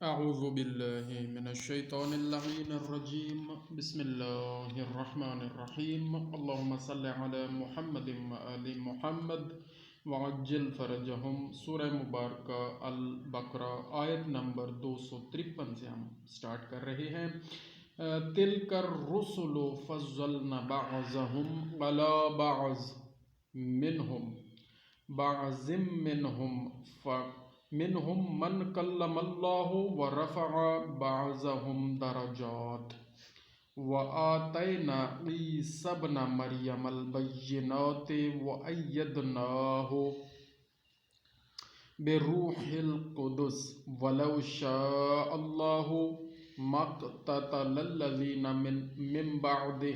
اعوذ باللہ من الشیطان اللعین الرجیم بسم اللہ الرحمن الرحیم اللہم صلی علی محمد وآل محمد وعجل فرجہم۔ سورہ مبارکہ البقرہ آیت نمبر 253 سے ہم سٹارٹ کر رہے ہیں۔ تلک الرسل فضلنا بعضهم علی بعض منهم من کلم اللہ ورفع بعضهم درجات وآتینا عیسی ابن مریم البینات وأیدناہ بروح القدس ولو شاء اللہ ما اقتتل الذین من بعد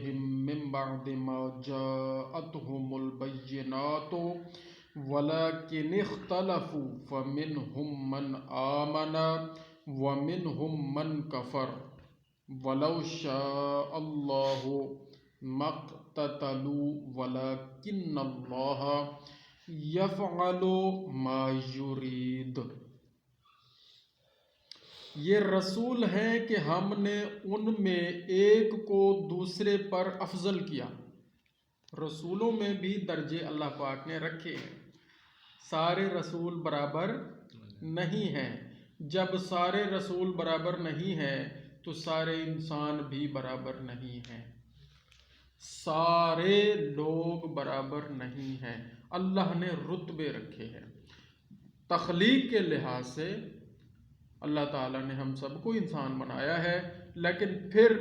ما جاءتهم البینات ولكن اختلفوا فمنهم من آمن ومنهم من كفر ولو شاء الله ما اقتتلوا ولكن الله يفعل ما يريد۔ یہ رسول ہیں کہ ہم نے ان میں ایک کو دوسرے پر افضل کیا۔ رسولوں میں بھی درجے اللہ پاک نے رکھے ہیں۔ سارے رسول برابر نہیں ہیں۔ جب سارے رسول برابر نہیں ہیں تو سارے انسان بھی برابر نہیں ہیں۔ سارے لوگ برابر نہیں ہیں۔ اللہ نے رتبے رکھے ہیں۔ تخلیق کے لحاظ سے اللہ تعالیٰ نے ہم سب کو انسان بنایا ہے، لیکن پھر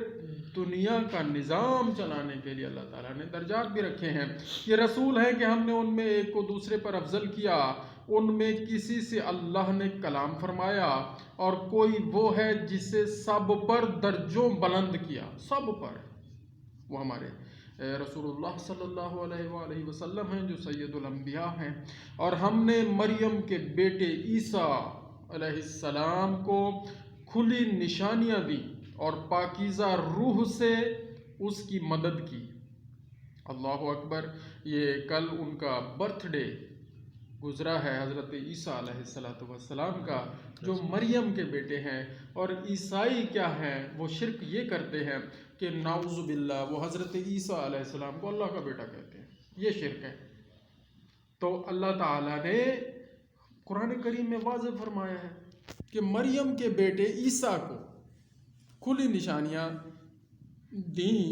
دنیا کا نظام چلانے کے لیے اللہ تعالیٰ نے درجات بھی رکھے ہیں۔ یہ رسول ہیں کہ ہم نے ان میں ایک کو دوسرے پر افضل کیا۔ ان میں کسی سے اللہ نے کلام فرمایا اور کوئی وہ ہے جسے سب پر درجوں بلند کیا، سب پر۔ وہ ہمارے رسول اللہ صلی اللہ علیہ وآلہ وسلم ہیں جو سید الانبیاء ہیں، اور ہم نے مریم کے بیٹے عیسیٰ علیہ السلام کو کھلی نشانیاں دی اور پاکیزہ روح سے اس کی مدد کی۔ اللہ اکبر۔ یہ کل ان کا برتھ ڈے گزرا ہے حضرت عیسیٰ علیہ السلام کا، جو مریم کے بیٹے ہیں۔ اور عیسائی کیا ہیں؟ وہ شرک یہ کرتے ہیں کہ نعوذ باللہ وہ حضرت عیسیٰ علیہ السلام کو اللہ کا بیٹا کہتے ہیں۔ یہ شرک ہے۔ تو اللہ تعالیٰ نے قرآن کریم میں واضح فرمایا ہے کہ مریم کے بیٹے عیسیٰ کو کھلی نشانیاں دیں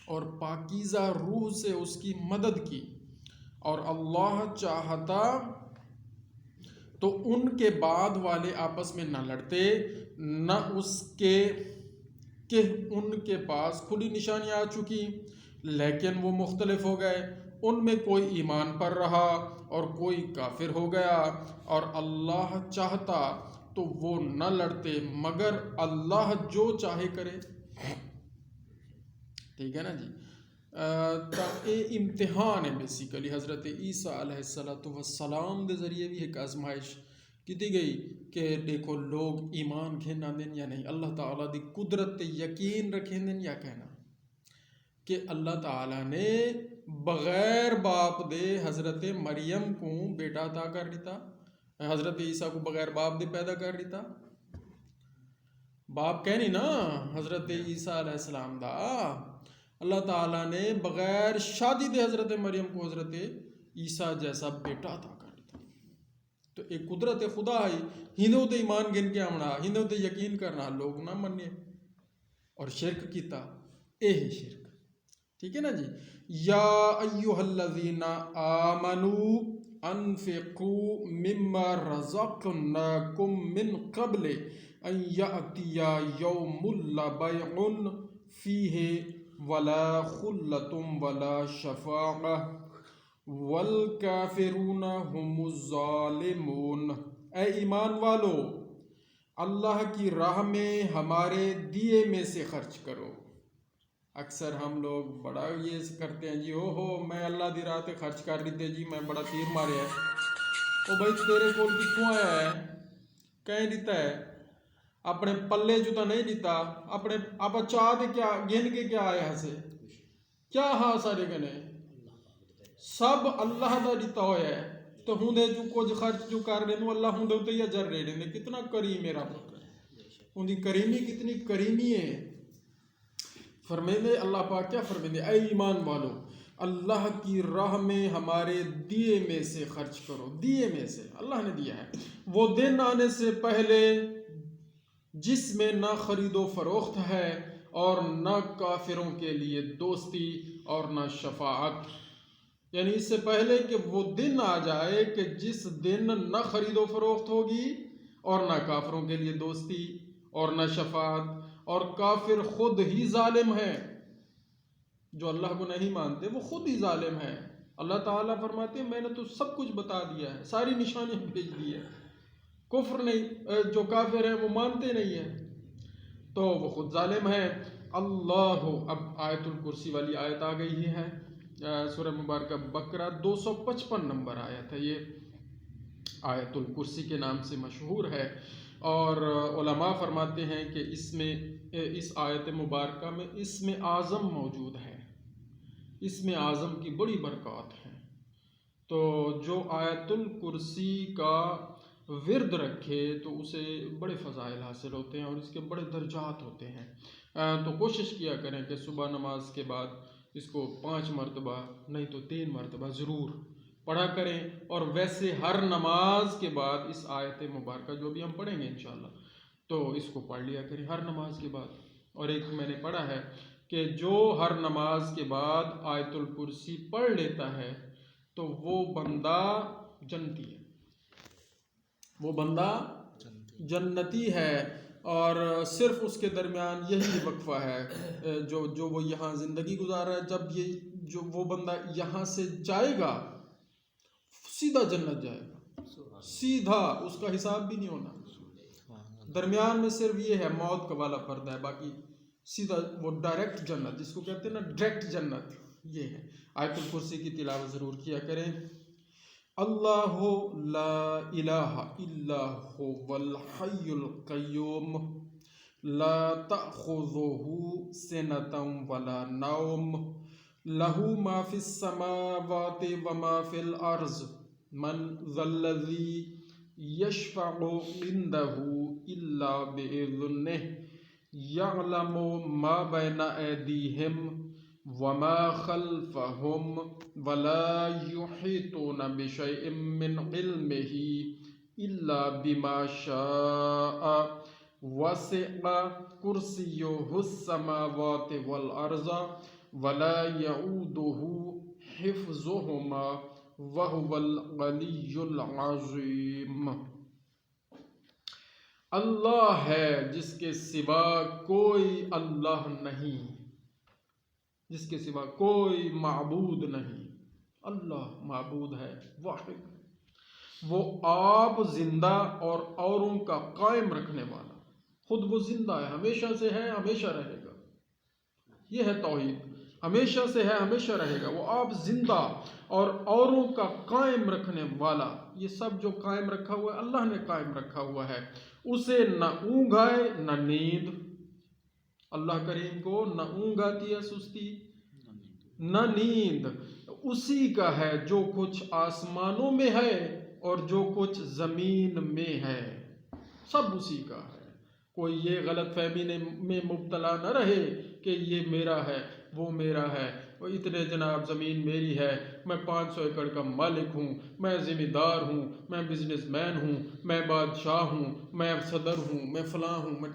اور پاکیزہ روح سے اس کی مدد کی، اور اللہ چاہتا تو ان کے بعد والے آپس میں نہ لڑتے، نہ اس کے کہ ان کے پاس کھلی نشانیاں آ چکی لیکن وہ مختلف ہو گئے۔ ان میں کوئی ایمان پر رہا اور کوئی کافر ہو گیا، اور اللہ چاہتا تو وہ نہ لڑتے، مگر اللہ جو چاہے کرے۔ ٹھیک ہے نا جی؟ یہ امتحان ہے بیسیکلی۔ حضرت عیسیٰ علیہ السلام دے ذریعے بھی ایک آزمائش کی گئی کہ دیکھو لوگ ایمان کھینا دیں یا نہیں، اللہ تعالیٰ دی قدرت یقین رکھیں دیں یا کہنا کہ اللہ تعالیٰ نے بغیر باپ دے حضرت مریم کو بیٹا عطا کر دیتا، حضرت عیسیٰ کو بغیر باپ دے پیدا کر دیتا۔ باپ کہنی نا حضرت عیسیٰ علیہ السلام دا، اللہ تعالیٰ نے بغیر شادی دے حضرت مریم کو حضرت عیسیٰ جیسا بیٹا عطا کر دیتا۔ تو ایک قدرت خدا ہے، ہندو تے ایمان گن کے آمنا، ہندو تے یقین کرنا، لوگ نہ مننے اور شرک کیتا، ہی شرک۔ ٹھیک ہے نا جی؟ یا ایہا الذین آمنوا انفقوا مما رزقناکم من قبل ان یأتی یوم لا بیع فیہ ولا خلۃ ولا شفاعۃ والکافرون هم الظالمون۔ اے ایمان والو، اللہ کی راہ میں ہمارے دیے میں سے خرچ کرو۔ اکثر ہم لوگ بڑا یہ کرتے ہیں جی، ہو میں اللہ دی راہ تے خرچ کر دیتے جی، میں بڑا تیر مارے ہے۔ او بھائی تیرے کول کتوں آیا ہے؟ کہیں دیتا ہے؟ اپنے پلے جو تو نہیں دیتا، اپنے آپ چاہ دے کیا گن کے کیا آیا سے کیا ہاں سارے گنے سب اللہ دا دیتا ہویا ہے۔ تو ہوں دے جو کچھ خرچ جو کر رہے ہیں اللہ ہوں دے تے یا جر رہے ہیں کتنا کریم ہے رب ان دی کریمی کتنی کریمی ہے فرمیندے اللہ پاک کیا فرمیندے اے ایمان والو اللہ کی راہ میں ہمارے دیے میں سے خرچ کرو دیے میں سے اللہ نے دیا ہے وہ دن آنے سے پہلے جس میں نہ خرید و فروخت ہے اور نہ کافروں کے لیے دوستی اور نہ شفاعت یعنی اس سے پہلے کہ وہ دن آ جائے کہ جس دن نہ خرید و فروخت ہوگی اور نہ کافروں کے لیے دوستی اور نہ شفاعت اور کافر خود ہی ظالم ہے جو اللہ کو نہیں مانتے وہ خود ہی ظالم ہے اللہ تعالیٰ فرماتے ہیں میں نے تو سب کچھ بتا دیا ہے ساری نشانیاں بھیج دی ہے کفر نہیں جو کافر ہیں وہ مانتے نہیں ہیں تو وہ خود ظالم ہے اللہ اب آیت الکرسی والی آیت آ گئی ہی ہے سورہ مبارکہ بقرہ 255 نمبر آیت ہے یہ آیت الکرسی کے نام سے مشہور ہے اور علماء فرماتے ہیں کہ اس آیت مبارکہ میں اسم اعظم موجود ہے اسم اعظم کی بڑی برکات ہیں تو جو آیت الکرسی کا ورد رکھے تو اسے بڑے فضائل حاصل ہوتے ہیں اور اس کے بڑے درجات ہوتے ہیں تو کوشش کیا کریں کہ صبح نماز کے بعد اس کو 5 مرتبہ نہیں تو 3 مرتبہ ضرور پڑھا کریں اور ویسے ہر نماز کے بعد اس آیت مبارکہ جو بھی ہم پڑھیں گے انشاءاللہ تو اس کو پڑھ لیا کریں ہر نماز کے بعد اور ایک میں نے پڑھا ہے کہ جو ہر نماز کے بعد آیت الکرسی پڑھ لیتا ہے تو وہ بندہ جنتی ہے وہ بندہ جنتی ہے اور صرف اس کے درمیان یہی وقفہ ہے جو وہ یہاں زندگی گزار رہا ہے جب یہ جو وہ بندہ یہاں سے جائے گا سیدھا جنت جائے گا سیدھا اس کا حساب بھی نہیں ہونا درمیان میں صرف یہ ہے موت کا والا پردہ ہے باقی سیدھا وہ ڈائریکٹ جنت جس کو کہتے ہیں نا ڈائریکٹ جنت یہ ہے آیت الکرسی کی تلاوت ضرور کیا کریں اللہ لا الہ الا هو الحی القیوم لا تأخذه سنة ولا نوم له ما في السماوات وما في الأرض من ذا الذي يشفع عنده إلا بإذنه يعلم ما بين أيديهم وما خلفهم ولا يحيطون بشيء من علمه إلا بما شاء وسع كرسيه السماوات والأرض ولا يعوده حفظهما وهو العلي العظيم اللہ ہے جس کے سوا کوئی اللہ نہیں جس کے سوا کوئی معبود نہیں اللہ معبود ہے واحد وہ آپ زندہ اور اوروں کا قائم رکھنے والا خود وہ زندہ ہے ہمیشہ سے ہے ہمیشہ رہے گا یہ ہے توحید ہمیشہ سے ہے ہمیشہ رہے گا وہ آپ زندہ اور اوروں کا قائم رکھنے والا یہ سب جو قائم رکھا ہوا ہے اللہ نے قائم رکھا ہوا ہے اسے نہ اونگ آئے نہ نیند اللہ کریم کو نہ اونگ آتی ہے سستی نہ نیند اسی کا ہے جو کچھ آسمانوں میں ہے اور جو کچھ زمین میں ہے سب اسی کا ہے کوئی یہ غلط فہمی میں مبتلا نہ رہے کہ یہ میرا ہے وہ میرا ہے وہ اتنے جناب زمین میری ہے میں 500 ایکڑ کا مالک ہوں میں ذمہ دار ہوں میں بزنس مین ہوں میں بادشاہ ہوں میں صدر ہوں میں فلاں ہوں میں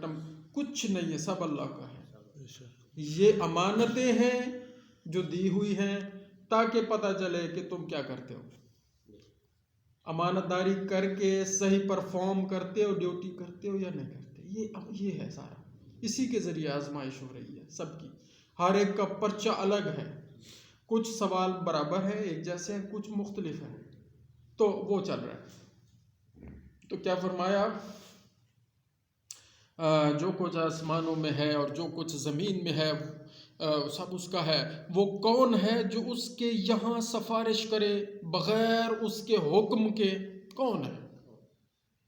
کچھ نہیں ہے سب اللہ کا ہے یہ امانتیں ہیں جو دی ہوئی ہیں تاکہ پتہ چلے کہ تم کیا کرتے ہو امانت داری کر کے صحیح پرفارم کرتے ہو ڈیوٹی کرتے ہو یا نہیں کرتے یہ ہے سارا اسی کے ذریعے آزمائش ہو رہی ہے سب کی ہر ایک کا پرچہ الگ ہے کچھ سوال برابر ہے ایک جیسے ہیں کچھ مختلف ہیں تو وہ چل رہا ہے تو کیا فرمایا جو کچھ آسمانوں میں ہے اور جو کچھ زمین میں ہے سب اس کا ہے وہ کون ہے جو اس کے یہاں سفارش کرے بغیر اس کے حکم کے کون ہے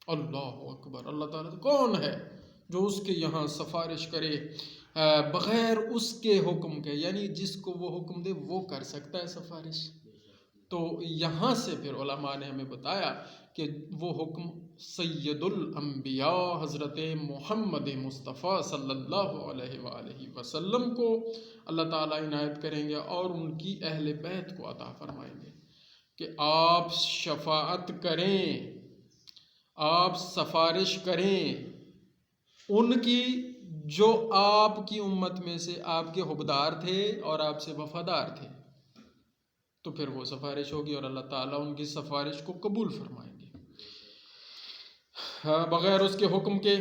اللہ اکبر اللہ تعالیٰ کون ہے جو اس کے یہاں سفارش کرے بغیر اس کے حکم کے یعنی جس کو وہ حکم دے وہ کر سکتا ہے سفارش تو یہاں سے پھر علماء نے ہمیں بتایا کہ وہ حکم سید الانبیاء حضرت محمد مصطفیٰ صلی اللہ علیہ وآلہ وسلم کو اللہ تعالیٰ عنایت کریں گے اور ان کی اہل بیت کو عطا فرمائیں گے کہ آپ شفاعت کریں، آپ سفارش کریں ان کی جو آپ کی امت میں سے آپ کے حبدار تھے اور آپ سے وفادار تھے، تو پھر وہ سفارش ہوگی اور اللہ تعالیٰ ان کی سفارش کو قبول فرمائیں گے۔ بغیر اس کے حکم کے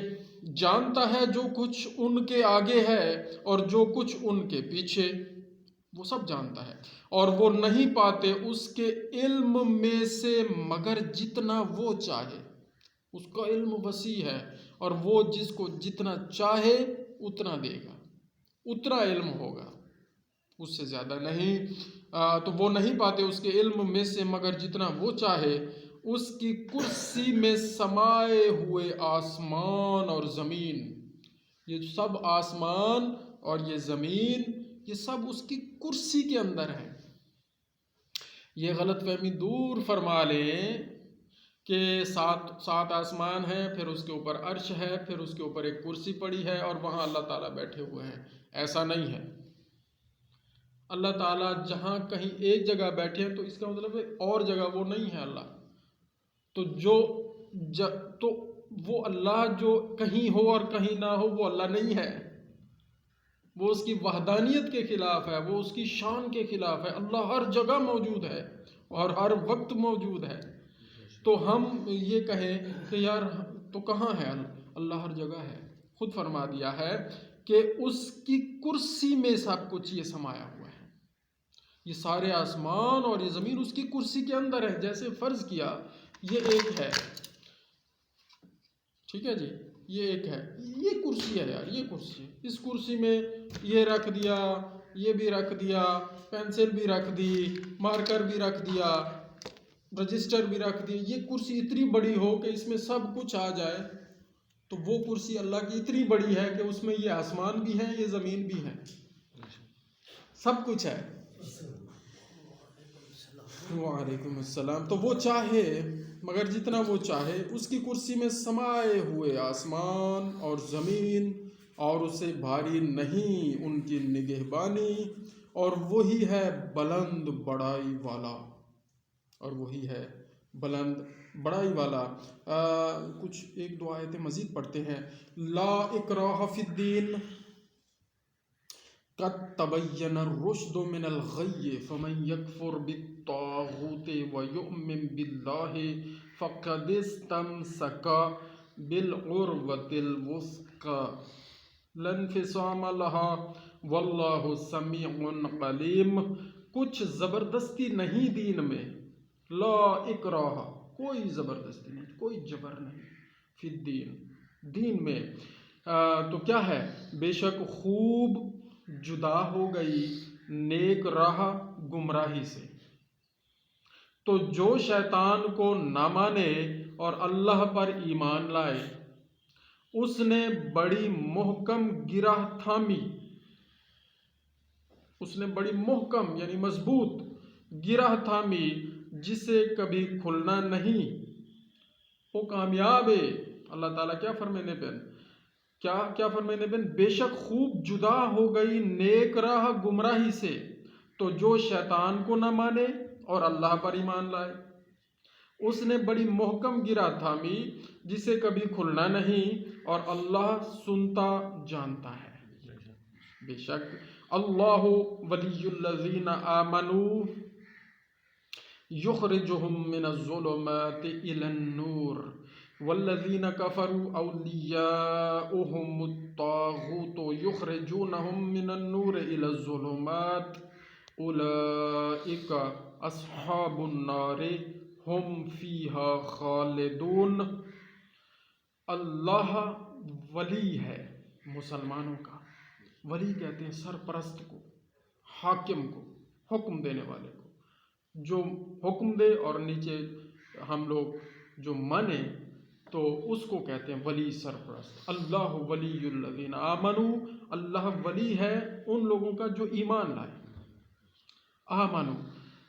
جانتا ہے جو کچھ ان کے آگے ہے اور جو کچھ ان کے پیچھے، وہ سب جانتا ہے، اور وہ نہیں پاتے اس کے علم میں سے مگر جتنا وہ چاہے۔ اس کا علم وسیع ہے اور وہ جس کو جتنا چاہے اتنا دے گا، اتنا علم ہوگا، اس سے زیادہ نہیں۔ تو وہ نہیں پاتے اس کے علم میں سے مگر جتنا وہ چاہے۔ اس کی کرسی میں سمائے ہوئے آسمان اور زمین، یہ سب آسمان اور یہ زمین، یہ سب اس کی کرسی کے اندر ہے۔ یہ غلط فہمی دور فرما لیں کہ سات آسمان ہیں، پھر اس کے اوپر عرش ہے، پھر اس کے اوپر ایک کرسی پڑی ہے اور وہاں اللہ تعالیٰ بیٹھے ہوئے ہیں۔ ایسا نہیں ہے۔ اللہ تعالیٰ جہاں کہیں ایک جگہ بیٹھے ہیں تو اس کا مطلب ہے اور جگہ وہ نہیں ہے اللہ۔ تو وہ اللہ جو کہیں ہو اور کہیں نہ ہو وہ اللہ نہیں ہے، وہ اس کی وحدانیت کے خلاف ہے، وہ اس کی شان کے خلاف ہے۔ اللہ ہر جگہ موجود ہے اور ہر وقت موجود ہے۔ تو ہم یہ کہیں کہ یار تو کہاں ہے اللہ؟ ہر جگہ ہے۔ خود فرما دیا ہے کہ اس کی کرسی میں سب کچھ یہ سمایا ہوا ہے۔ یہ سارے آسمان اور یہ زمین اس کی کرسی کے اندر ہے۔ جیسے فرض کیا یہ ایک ہے، ٹھیک ہے جی، یہ ایک ہے، یہ کرسی ہے یار، یہ کرسی ہے، اس کرسی میں یہ رکھ دیا، یہ بھی رکھ دیا، پینسل بھی رکھ دی، مارکر بھی رکھ دیا، رجسٹر بھی رکھ دی، یہ کرسی اتنی بڑی ہو کہ اس میں سب کچھ آ جائے، تو وہ کرسی اللہ کی اتنی بڑی ہے کہ اس میں یہ آسمان بھی ہے، یہ زمین بھی ہے، سب کچھ ہے۔ وعلیکم السلام۔ تو وہ چاہے مگر جتنا وہ چاہے، اس کی کرسی میں سمائے ہوئے آسمان اور زمین، اور اسے بھاری نہیں ان کی نگہبانی، اور وہی ہے بلند بڑائی والا، اور وہی ہے بلند بڑائی والا۔ کچھ ایک دو آیتیں مزید پڑھتے ہیں۔ لا اکراہ فی الدین قد تبین الرشد من الغی فمن یکفر بالطاغوت ویؤمن باللہ فقد استمسک بالعروۃ الوثقی لا انفصام لها واللہ سمیع علیم۔ کچھ زبردستی نہیں دین میں، لا اکراہ، کوئی زبردستی نہیں، کوئی جبر نہیں، فی الدین، دین میں۔ تو کیا ہے؟ بے شک خوب جدا ہو گئی نیک راہ گمراہی سے۔ تو جو شیطان کو نہ مانے اور اللہ پر ایمان لائے، اس نے بڑی محکم گرہ تھامی، اس نے بڑی محکم یعنی مضبوط گرہ تھامی جسے کبھی کھلنا نہیں۔ وہ کامیاب ہے۔ اللہ تعالیٰ کیا فرمانے پہ کیا فرمانے پہ؟ بے شک خوب جدا ہو گئی نیک راہ گمراہی سے، تو جو شیطان کو نہ مانے اور اللہ پر ایمان لائے، اس نے بڑی محکم گرہ تھامی جسے کبھی کھلنا نہیں، اور اللہ سنتا جانتا ہے۔ بے شک اللہ ولی الذین آمنوا یخرجہم من الظلمات الی النور والذین کفروا اولیاؤہم الطاغوت یخرجونہم من النور الی الظلمات اولئک اصحاب النار ہم فیہا خالدون۔ اللہ ولی ہے مسلمانوں کا۔ ولی کہتے ہیں سرپرست کو، حاکم کو، حکم دینے والے کو، جو حکم دے اور نیچے ہم لوگ جو مانے تو اس کو کہتے ہیں ولی، سرپرست۔ اللہ ولی الذین آمنوا، اللہ ولی ہے ان لوگوں کا جو ایمان لائے۔ آمنوا،